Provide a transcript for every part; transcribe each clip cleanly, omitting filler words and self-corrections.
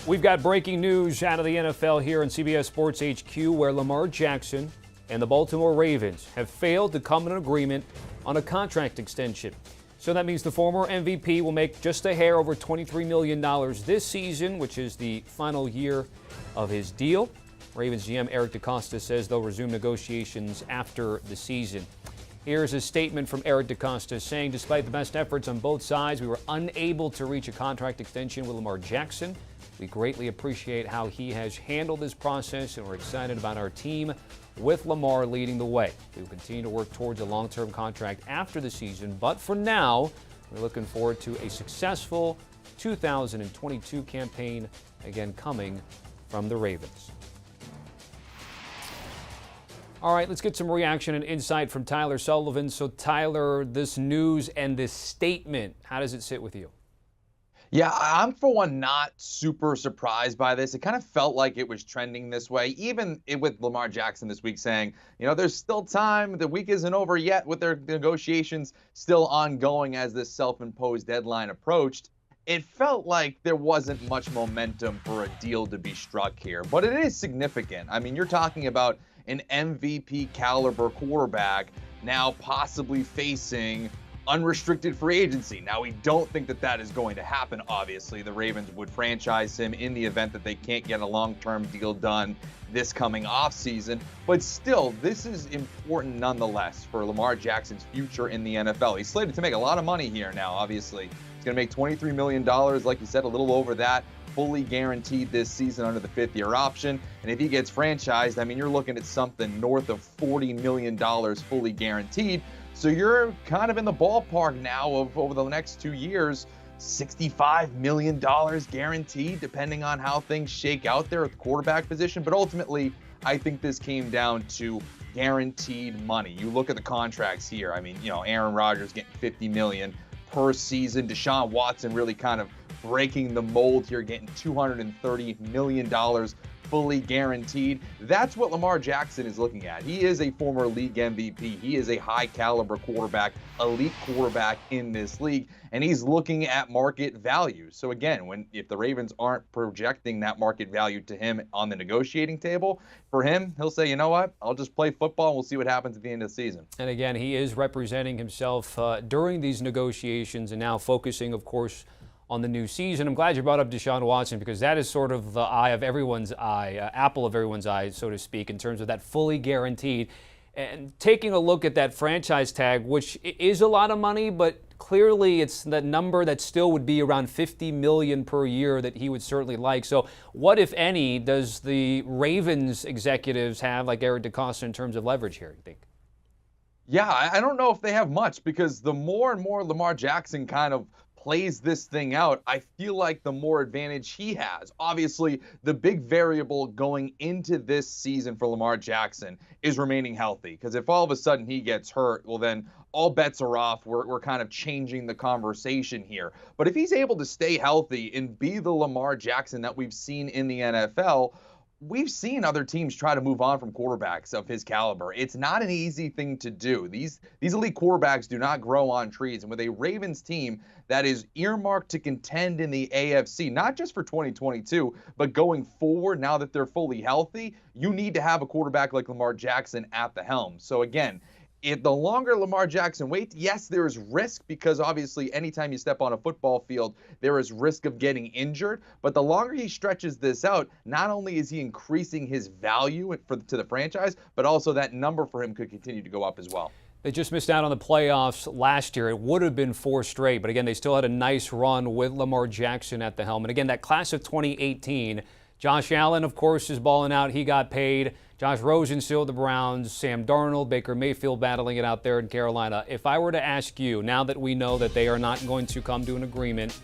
We've got breaking news out of the NFL here in CBS Sports HQ, where Lamar Jackson and the Baltimore Ravens have failed to come to an agreement on a contract extension. So that means the former MVP will make just a hair over $23 million this season, which is the final year of his deal. Ravens GM Eric DeCosta says they'll resume negotiations after the season. Here's a statement from Eric DeCosta saying, despite the best efforts on both sides, we were unable to reach a contract extension with Lamar Jackson. We greatly appreciate how he has handled this process, and we're excited about our team with Lamar leading the way. We will continue to work towards a long-term contract after the season, but for now, we're looking forward to a successful 2022 campaign, again coming from the Ravens. All right, let's get some reaction and insight from Tyler Sullivan. So, Tyler, this news and this statement, how does it sit with you? Yeah, I'm for one not super surprised by this. It kind of felt like it was trending this way, even with Lamar Jackson this week saying, there's still time. The week isn't over yet with their negotiations still ongoing as this self-imposed deadline approached. It felt like there wasn't much momentum for a deal to be struck here, but it is significant. I mean, you're talking about an MVP caliber quarterback now possibly facing unrestricted free agency. Now, we don't think that that is going to happen, obviously. The Ravens would franchise him in the event that they can't get a long-term deal done this coming offseason. But still, this is important nonetheless for Lamar Jackson's future in the NFL. He's slated to make a lot of money here now, obviously. He's going to make $23 million, like you said, a little over that, fully guaranteed this season under the fifth-year option. And if he gets franchised, I mean, you're looking at something north of $40 million fully guaranteed. So you're kind of in the ballpark now of, over the next 2 years, $65 million guaranteed, depending on how things shake out there at the quarterback position. But ultimately, I think this came down to guaranteed money. You look at the contracts here. I mean, Aaron Rodgers getting $50 million per season. Deshaun Watson really kind of breaking the mold here, getting $230 million fully guaranteed. That's what Lamar Jackson is looking at. He is a former league MVP. He is a high caliber quarterback, elite quarterback in this league, and he's looking at market value. So again, if the Ravens aren't projecting that market value to him on the negotiating table, for him, he'll say, you know what, I'll just play football and we'll see what happens at the end of the season. And again, he is representing himself during these negotiations and now focusing, of course, on the new season. I'm glad you brought up Deshaun Watson, because that is sort of the eye of everyone's eye, apple of everyone's eye, so to speak, in terms of that fully guaranteed. And taking a look at that franchise tag, which is a lot of money, but clearly it's that number that still would be around $50 million per year that he would certainly like. So what, if any, does the Ravens executives have, like Eric DeCosta, in terms of leverage here, you think? Yeah, I don't know if they have much, because the more and more Lamar Jackson kind of plays this thing out, I feel like the more advantage he has. Obviously, the big variable going into this season for Lamar Jackson is remaining healthy, because if all of a sudden he gets hurt, well then all bets are off. We're kind of changing the conversation here. But if he's able to stay healthy and be the Lamar Jackson that we've seen in the NFL, we've seen other teams try to move on from quarterbacks of his caliber. It's not an easy thing to do. These elite quarterbacks do not grow on trees. And with a Ravens team that is earmarked to contend in the AFC, not just for 2022, but going forward, now that they're fully healthy, you need to have a quarterback like Lamar Jackson at the helm. So again, if the longer Lamar Jackson waits, yes, there is risk, because obviously anytime you step on a football field, there is risk of getting injured. But the longer he stretches this out, not only is he increasing his value to the franchise, but also that number for him could continue to go up as well. They just missed out on the playoffs last year. It would have been 4 straight, but again, they still had a nice run with Lamar Jackson at the helm. And again, that class of 2018, Josh Allen, of course, is balling out. He got paid. Josh Rosen still with the Browns. Sam Darnold, Baker Mayfield battling it out there in Carolina. If I were to ask you, now that we know that they are not going to come to an agreement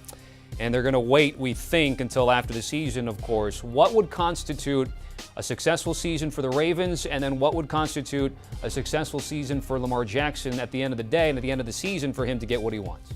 and they're going to wait, we think, until after the season, of course, what would constitute a successful season for the Ravens, and then what would constitute a successful season for Lamar Jackson at the end of the day and at the end of the season for him to get what he wants?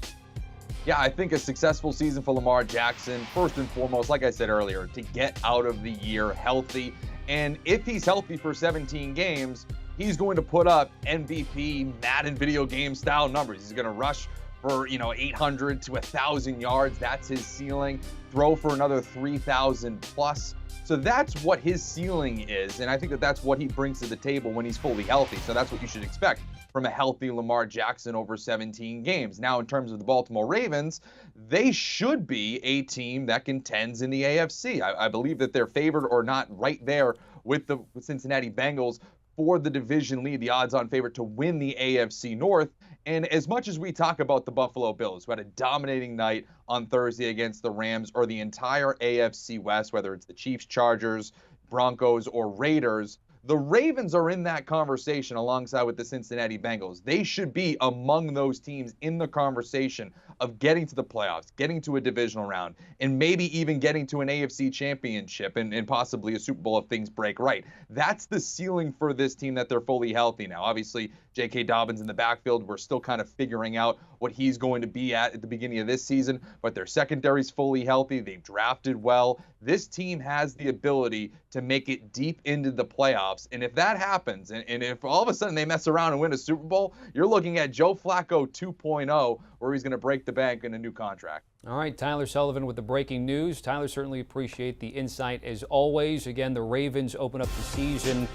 Yeah, I think a successful season for Lamar Jackson, first and foremost, like I said earlier, to get out of the year healthy. And if he's healthy for 17 games, he's going to put up MVP Madden video game style numbers. He's going to rush for, 800 to 1,000 yards. That's his ceiling. Throw for another 3,000 plus. So that's what his ceiling is, and I think that that's what he brings to the table when he's fully healthy. So that's what you should expect from a healthy Lamar Jackson over 17 games. Now, in terms of the Baltimore Ravens, they should be a team that contends in the AFC. I believe that they're favored or not right there with the Cincinnati Bengals for the division lead, the odds-on favorite to win the AFC North. And as much as we talk about the Buffalo Bills, who had a dominating night on Thursday against the Rams, or the entire AFC West, whether it's the Chiefs, Chargers, Broncos, or Raiders, the Ravens are in that conversation alongside with the Cincinnati Bengals. They should be among those teams in the conversation of getting to the playoffs, getting to a divisional round, and maybe even getting to an AFC championship and possibly a Super Bowl if things break right. That's the ceiling for this team that they're fully healthy now. Obviously, J.K. Dobbins in the backfield, we're still kind of figuring out what he's going to be at the beginning of this season, but their secondary's fully healthy. They've drafted well. This team has the ability to make it deep into the playoffs, and if that happens, and if all of a sudden they mess around and win a Super Bowl, you're looking at Joe Flacco 2.0, where he's going to break the bank in a new contract. All right, Tyler Sullivan with the breaking news. Tyler, certainly appreciate the insight as always. Again, the Ravens open up the season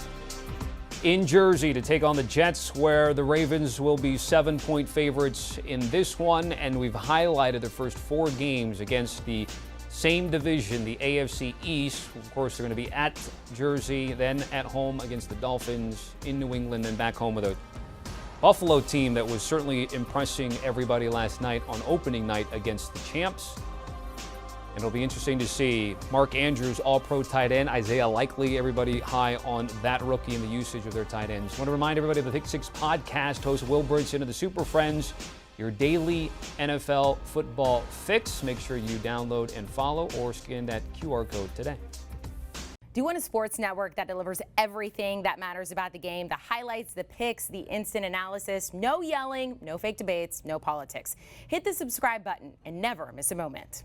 in Jersey to take on the Jets, where the Ravens will be 7-point favorites in this one, and we've highlighted the first 4 games against the same division, the AFC East. Of course, they're going to be at Jersey, then at home against the Dolphins, in New England, and back home with a Buffalo team that was certainly impressing everybody last night on opening night against the champs. And it'll be interesting to see Mark Andrews, all-pro tight end, Isaiah Likely, everybody high on that rookie and the usage of their tight ends. I want to remind everybody of the Pick Six podcast, host Will Bridson of the Super Friends, your daily NFL football fix. Make sure you download and follow or scan that QR code today. Do you want a sports network that delivers everything that matters about the game? The highlights, the picks, the instant analysis, no yelling, no fake debates, no politics. Hit the subscribe button and never miss a moment.